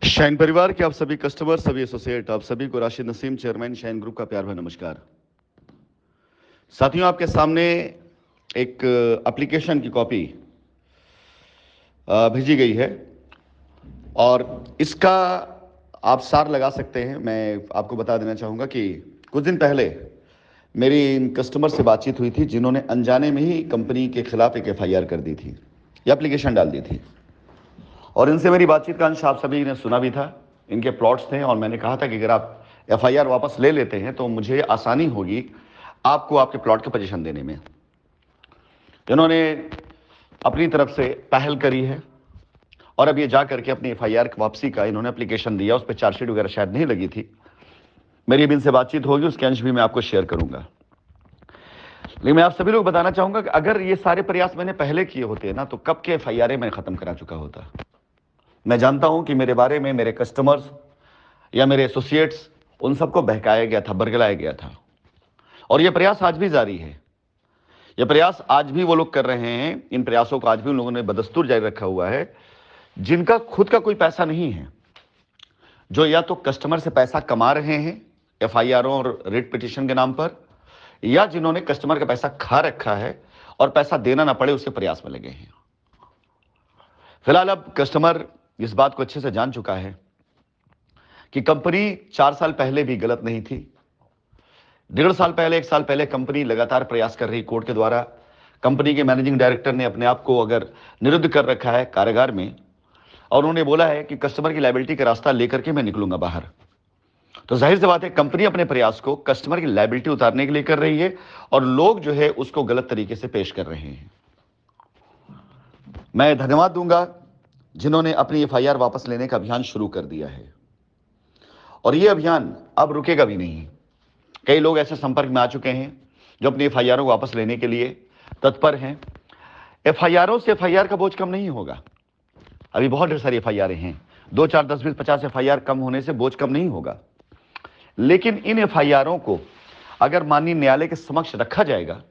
Shine परिवार के आप सभी कस्टमर, सभी एसोसिएट, आप सभी को Rashid Naseem, chairman shine group का प्यार भरा नमस्कार। साथियों, आपके सामने एक एप्लीकेशन की कॉपी भेजी गई है और इसका आप सार लगा सकते हैं। मैं आपको बता देना चाहूँगा कि कुछ दिन पहले मेरी इन कस्टमर से बातचीत हुई थी जिन्होंने अनजाने में ही कंपनी के खिलाफ एक एफआईआर कर दी थी या एप्लीकेशन डाल दी थी। और इनसे मेरी बातचीत का अंश आप सभी ने सुना भी था। इनके प्लॉट्स थे और मैंने कहा था कि अगर आप एफआईआर वापस ले लेते हैं तो मुझे आसानी होगी आपको आपके प्लॉट की पोजीशन देने में। इन्होंने अपनी तरफ से पहल करी है और अब ये जा करके अपनी एफआईआर वापसी का इन्होंने एप्लीकेशन दिया। उस पर चार्जशीट वगैरह शायद नहीं लगी थी। मेरी अब इनसे बातचीत होगी, उसके अंश भी मैं आपको शेयर करूंगा। लेकिन मैं आप सभी लोग बताना चाहूंगा कि अगर ये सारे प्रयास मैंने पहले किए होते ना तो कब के एफआईआर मैं खत्म करा चुका होता। मैं जानता हूं कि मेरे बारे में मेरे कस्टमर्स या मेरे एसोसिएट्स उन सबको बहकाया गया था, बरगलाया गया था और यह प्रयास आज भी जारी है। यह प्रयास आज भी वो लोग कर रहे हैं। इन प्रयासों को आज भी उन लोगों ने बदस्तूर जारी रखा हुआ है जिनका खुद का कोई पैसा नहीं है, जो या तो कस्टमर से पैसा कमा रहे हैं एफआईआरों और रिट पिटीशन के नाम पर, या जिन्होंने कस्टमर का पैसा खा रखा है और पैसा देना ना पड़े उसके प्रयास में लगे हैं। फिलहाल अब कस्टमर इस बात को अच्छे से जान चुका है कि कंपनी 4 साल पहले भी गलत नहीं थी। 1.5 साल पहले, 1 साल पहले कंपनी लगातार प्रयास कर रही कोर्ट के द्वारा। कंपनी के मैनेजिंग डायरेक्टर ने अपने आप को अगर निरुद्ध कर रखा है कारागार में और उन्होंने बोला है कि कस्टमर की लायबिलिटी का रास्ता लेकर के मैं निकलूंगा बाहर। तो जाहिर सी बात है कंपनी अपने प्रयास को कस्टमर की लायबिलिटी उतारने के लिए कर रही है और लोग जो है उसको गलत तरीके से पेश कर रहे हैं। मैं धन्यवाद दूंगा जिन्होंने अपनी एफआईआर वापस लेने का अभियान शुरू कर दिया है और यह अभियान अब रुकेगा भी नहीं। कई लोग ऐसे संपर्क में आ चुके हैं जो अपनी एफआईआर को वापस लेने के लिए तत्पर हैं। एफआईआरों से एफआईआर का बोझ कम नहीं होगा। अभी बहुत ढेर सारी एफआईआर हैं, 2, 4, 10, 20, 50 एफआईआर कम होने से बोझ कम नहीं होगा। लेकिन इन एफआईआरों को अगर माननीय न्यायालय के समक्ष रखा जाएगा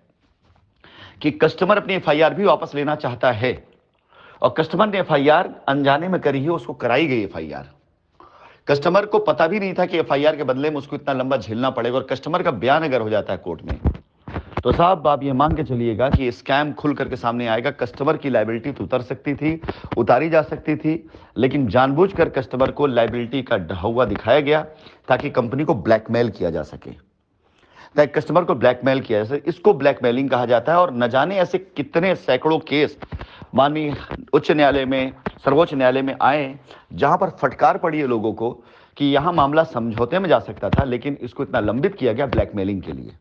कि कस्टमर अपनी एफआईआर भी वापस लेना चाहता है और कस्टमर ने एफआईआर अनजाने में करी है, उसको कराई गई एफआईआर, कस्टमर को पता भी नहीं था कि एफआईआर के बदले में उसको इतना लंबा झेलना पड़ेगा और कस्टमर का बयान अगर हो जाता है कोर्ट में तो साहब आप ये मान के चलिएगा कि स्कैम खुल करके सामने आएगा। कस्टमर की लायबिलिटी तो उतर सकती थी, उतारी जा सकती थी, लेकिन जानबूझकर कस्टमर को लायबिलिटी का ढहुआ दिखाया गया ताकि कंपनी को ब्लैकमेल किया जा सके, ताकि कस्टमर को ब्लैकमेल किया जा सके। इसको ब्लैकमेलिंग कहा जाता है और न जाने ऐसे कितने सैकड़ों केस माननीय उच्च न्यायालय में, सर्वोच्च न्यायालय में आए जहां पर फटकार पड़ी है लोगों को कि यहां मामला समझौते में जा सकता था, लेकिन इसको इतना लंबित किया गया ब्लैकमेलिंग के लिए।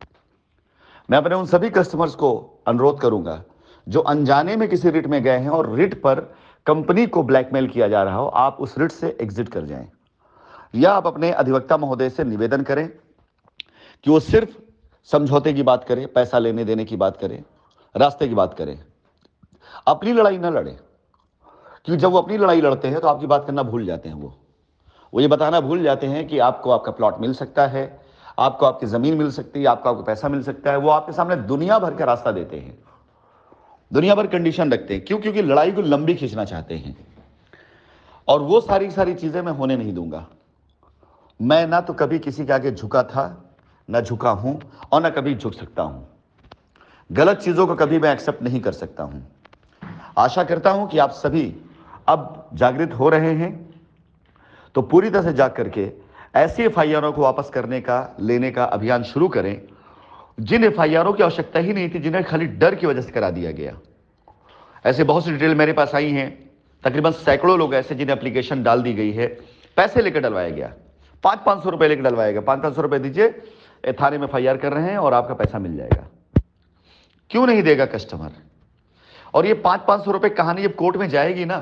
मैं अपने उन सभी कस्टमर्स को अनुरोध करूंगा जो अनजाने में किसी रिट में गए हैं और रिट पर कंपनी को ब्लैकमेल किया जा रहा हो, आप उस रिट से एग्जिट कर जाएं या आप अपने अधिवक्ता महोदय से निवेदन करें कि वो सिर्फ समझौते की बात करें, पैसा लेने देने की बात करें, रास्ते की बात करें, अपनी लड़ाई ना लड़े। क्योंकि जब वो अपनी लड़ाई लड़ते हैं तो आपकी बात करना भूल जाते हैं। वो ये बताना भूल जाते हैं कि आपको आपका प्लॉट मिल सकता है, आपको आपकी जमीन मिल सकती है, आपको आपका पैसा मिल सकता है। वो आपके सामने दुनिया भर का रास्ता देते हैं, दुनिया भर कंडीशन रखते हैं। क्यों? क्योंकि लड़ाई को लंबी खींचना चाहते हैं और वो सारी चीजें मैं होने नहीं दूंगा। मैं ना तो कभी किसी के आगे झुका था, ना झुका हूं और ना कभी झुक सकता हूं। गलत चीजों को कभी मैं एक्सेप्ट नहीं कर सकता हूं। आशा करता हूं कि आप सभी अब जागृत हो रहे हैं तो पूरी तरह से जाग करके ऐसी एफआईआरों को वापस करने का, लेने का अभियान शुरू करें जिन एफआईआरों की आवश्यकता ही नहीं थी, जिन्हें खाली डर की वजह से करा दिया गया। ऐसे बहुत सी डिटेल मेरे पास आई हैं, तकरीबन सैकड़ों लोग ऐसे जिन्हें एप्लीकेशन डाल दी गई है, पैसे लेकर डलवाया गया, 500-500 रुपए लेकर डलवाया गया। 500-500 रुपए दीजिए, थाने में एफआईआर कर रहे हैं और आपका पैसा मिल जाएगा। क्यों नहीं देगा कस्टमर? और ये 500-500 रुपए कहानी जब कोर्ट में जाएगी ना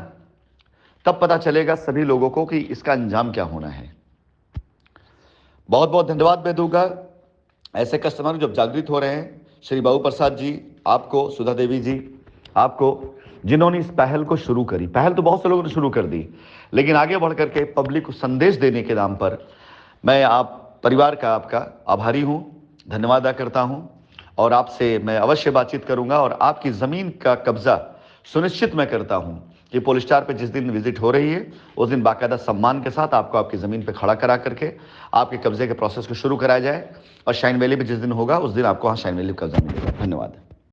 तब पता चलेगा सभी लोगों को कि इसका अंजाम क्या होना है। बहुत बहुत धन्यवाद मैं दूंगा ऐसे कस्टमर जब जागृत हो रहे हैं। श्री बाबू प्रसाद जी, आपको, सुधा देवी जी, आपको, जिन्होंने इस पहल को शुरू करी। पहल तो बहुत से लोगों ने शुरू कर दी, लेकिन आगे बढ़ करके पब्लिक को संदेश देने के नाम पर मैं आप परिवार का आपका आभारी हूं, धन्यवाद अदा करता हूं और आपसे मैं अवश्य बातचीत करूंगा और आपकी जमीन का कब्जा सुनिश्चित मैं करता हूं कि पोलिस्टार पे जिस दिन विजिट हो रही है उस दिन बाकायदा सम्मान के साथ आपको आपकी ज़मीन पे खड़ा करा करके आपके कब्जे के प्रोसेस को शुरू कराया जाए, और शाइन वैली पे जिस दिन होगा उस दिन आपको वहाँ शाइन वैली कब्जा मिलेगा। धन्यवाद।